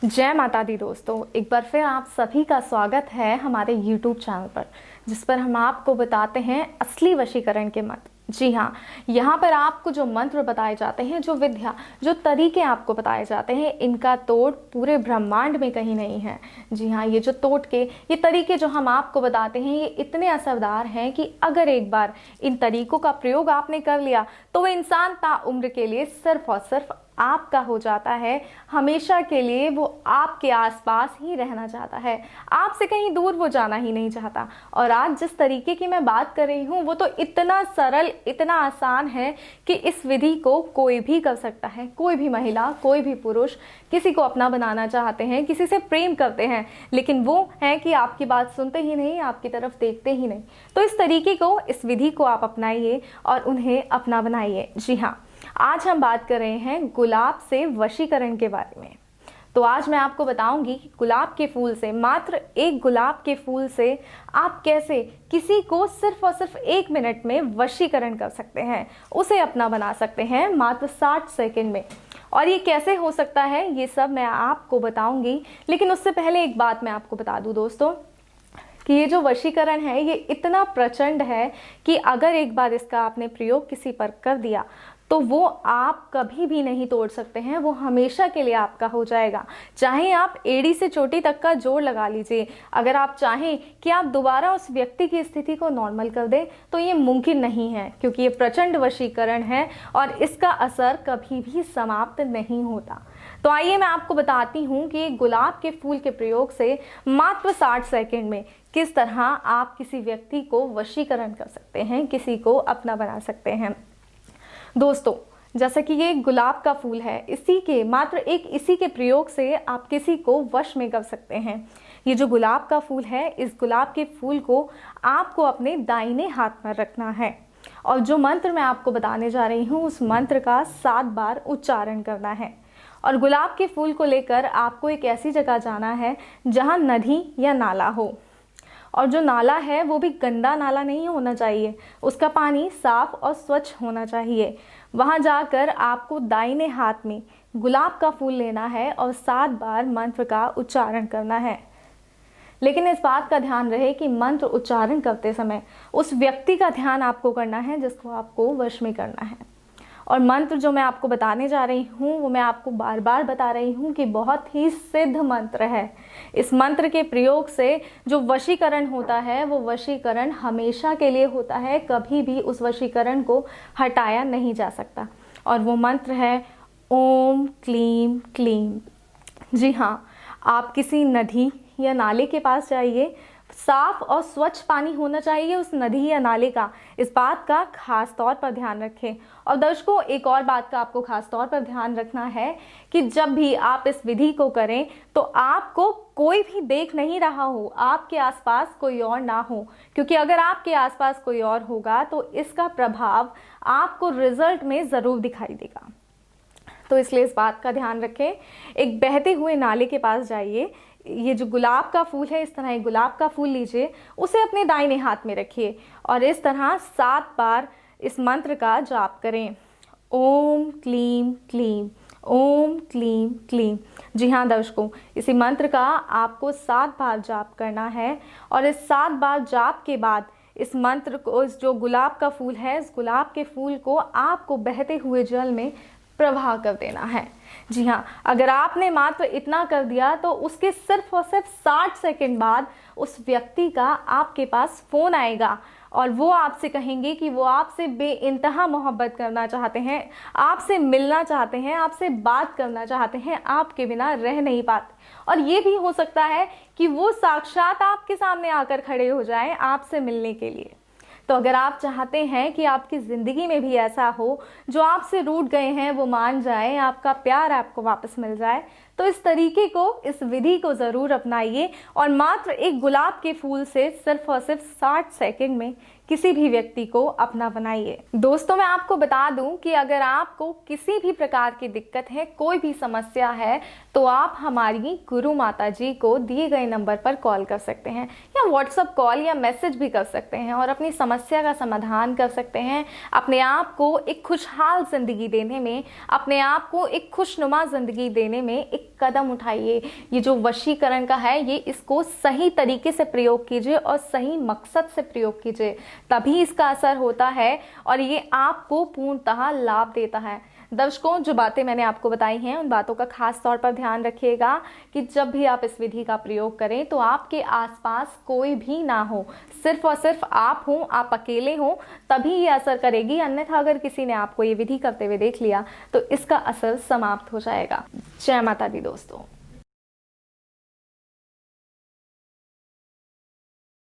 जय माता दी दोस्तों, एक बार फिर आप सभी का स्वागत है हमारे YouTube चैनल पर, जिस पर हम आपको बताते हैं असली वशीकरण के मंत्र। जी हाँ, यहाँ पर आपको जो मंत्र बताए जाते हैं, जो विद्या, जो तरीके आपको बताए जाते हैं, इनका तोड़ पूरे ब्रह्मांड में कहीं नहीं है। जी हाँ, ये जो टोटके, ये तरीके जो हम आपको बताते हैं, ये इतने असरदार हैं कि अगर एक बार इन तरीकों का प्रयोग आपने कर लिया तो वो इंसान ताउम्र के लिए सिर्फ और सिर्फ आपका हो जाता है। हमेशा के लिए वो आपके आसपास ही रहना चाहता है, आपसे कहीं दूर वो जाना ही नहीं चाहता। और आज जिस तरीके की मैं बात कर रही हूँ वो तो इतना सरल, इतना आसान है कि इस विधि को कोई भी कर सकता है। कोई भी महिला, कोई भी पुरुष किसी को अपना बनाना चाहते हैं, किसी से प्रेम करते हैं, लेकिन वो है कि आपकी बात सुनते ही नहीं, आपकी तरफ देखते ही नहीं। तो इस तरीके को, इस विधि को आप अपनाइए और उन्हें अपना बनाइए। जी हाँ, आज हम बात कर रहे हैं गुलाब से वशीकरण के बारे में। तो आज मैं आपको बताऊंगी कि गुलाब के फूल से, मात्र एक गुलाब के फूल से आप कैसे किसी को सिर्फ और सिर्फ 1 मिनट में वशीकरण कर सकते हैं, उसे अपना बना सकते हैं मात्र 60 सेकंड में। और ये कैसे हो सकता है, ये सब मैं आपको बताऊंगी। लेकिन उससे पहले एक बात मैं आपको बता दूं दोस्तों, कि ये जो वशीकरण है ये इतना प्रचंड है कि अगर एक बार इसका आपने प्रयोग किसी पर कर दिया तो वो आप कभी भी नहीं तोड़ सकते हैं। वो हमेशा के लिए आपका हो जाएगा। चाहे आप एड़ी से चोटी तक का जोड़ लगा लीजिए, अगर आप चाहें कि आप दोबारा उस व्यक्ति की स्थिति को नॉर्मल कर दें तो ये मुमकिन नहीं है, क्योंकि ये प्रचंड वशीकरण है और इसका असर कभी भी समाप्त नहीं होता। तो आइए मैं आपको बताती हूँ कि गुलाब के फूल के प्रयोग से मात्र 60 सेकंड में किस तरह आप किसी व्यक्ति को वशीकरण कर सकते हैं, किसी को अपना बना सकते हैं। दोस्तों, जैसा कि ये गुलाब का फूल है, इसी के प्रयोग से आप किसी को वश में कर सकते हैं। ये जो गुलाब का फूल है, इस गुलाब के फूल को आपको अपने दाहिने हाथ में रखना है और जो मंत्र मैं आपको बताने जा रही हूँ उस मंत्र का 7 बार उच्चारण करना है। और गुलाब के फूल को लेकर आपको एक ऐसी जगह जाना है जहाँ नदी या नाला हो, और जो नाला है वो भी गंदा नाला नहीं होना चाहिए, उसका पानी साफ और स्वच्छ होना चाहिए। वहाँ जाकर आपको दाहिने हाथ में गुलाब का फूल लेना है और 7 बार मंत्र का उच्चारण करना है। लेकिन इस बात का ध्यान रहे कि मंत्र उच्चारण करते समय उस व्यक्ति का ध्यान आपको करना है जिसको आपको वश में करना है। और मंत्र जो मैं आपको बताने जा रही हूँ वो मैं आपको बार बार बता रही हूँ कि बहुत ही सिद्ध मंत्र है। इस मंत्र के प्रयोग से जो वशीकरण होता है वो वशीकरण हमेशा के लिए होता है, कभी भी उस वशीकरण को हटाया नहीं जा सकता। और वो मंत्र है ओम क्लीम क्लीम। जी हाँ, आप किसी नदी या नाले के पास जाइए, साफ और स्वच्छ पानी होना चाहिए उस नदी या नाले का, इस बात का खास तौर पर ध्यान रखें। और दर्शकों, एक और बात का आपको खास तौर पर ध्यान रखना है कि जब भी आप इस विधि को करें तो आपको कोई भी देख नहीं रहा हो, आपके आसपास कोई और ना हो, क्योंकि अगर आपके आसपास कोई और होगा तो इसका प्रभाव आपको रिजल्ट में ज़रूर दिखाई देगा। तो इसलिए इस बात का ध्यान रखें। एक बहते हुए नाले के पास जाइए, ये जो गुलाब का फूल है, इस तरह एक गुलाब का फूल लीजिए, उसे अपने दाहिने हाथ में रखिए और इस तरह 7 बार इस मंत्र का जाप करें। ओम क्लीम क्लीम, ओम क्लीम क्लीम। जी हाँ दर्शकों, इसी मंत्र का आपको 7 बार जाप करना है और इस 7 बार जाप के बाद इस मंत्र को, इस जो गुलाब का फूल है, इस गुलाब के फूल को आपको बहते हुए जल में प्रवाह कर देना है। जी हाँ, अगर आपने मात्र इतना कर दिया तो उसके सिर्फ और सिर्फ 60 सेकंड बाद उस व्यक्ति का आपके पास फ़ोन आएगा और वो आपसे कहेंगे कि वो आपसे बेइंतहा मोहब्बत करना चाहते हैं, आपसे मिलना चाहते हैं, आपसे बात करना चाहते हैं, आपके बिना रह नहीं पाते। और ये भी हो सकता है कि वो साक्षात आपके सामने आकर खड़े हो जाएं आपसे मिलने के लिए। तो अगर आप चाहते हैं कि आपकी ज़िंदगी में भी ऐसा हो, जो आपसे रूठ गए हैं वो मान जाए, आपका प्यार आपको वापस मिल जाए, तो इस तरीके को, इस विधि को ज़रूर अपनाइए और मात्र एक गुलाब के फूल से सिर्फ और सिर्फ 60 सेकंड में किसी भी व्यक्ति को अपना बनाइए। दोस्तों, मैं आपको बता दूं कि अगर आपको किसी भी प्रकार की दिक्कत है, कोई भी समस्या है, तो आप हमारी गुरु माता जी को दिए गए नंबर पर कॉल कर सकते हैं या व्हाट्सएप कॉल या मैसेज भी कर सकते हैं और अपनी समस्या का समाधान कर सकते हैं। अपने आप को एक खुशहाल जिंदगी देने में, अपने आप को एक खुशनुमा जिंदगी देने में एक कदम उठाइए। ये जो वशीकरण का है, ये इसको सही तरीके से प्रयोग कीजिए और सही मकसद से प्रयोग कीजिए, तभी इसका असर होता है और ये आपको पूर्णतः लाभ देता है। दर्शकों, जो बातें मैंने आपको बताई हैं, उन बातों का खास तौर पर ध्यान रखिएगा कि जब भी आप इस विधि का प्रयोग करें तो आपके आसपास कोई भी ना हो, सिर्फ और सिर्फ आप हों, आप अकेले हों, तभी ये असर करेगी। अन्यथा अगर किसी ने आपको ये विधि करते हुए देख लिया तो इसका असर समाप्त हो जाएगा। जय माता दी दोस्तों।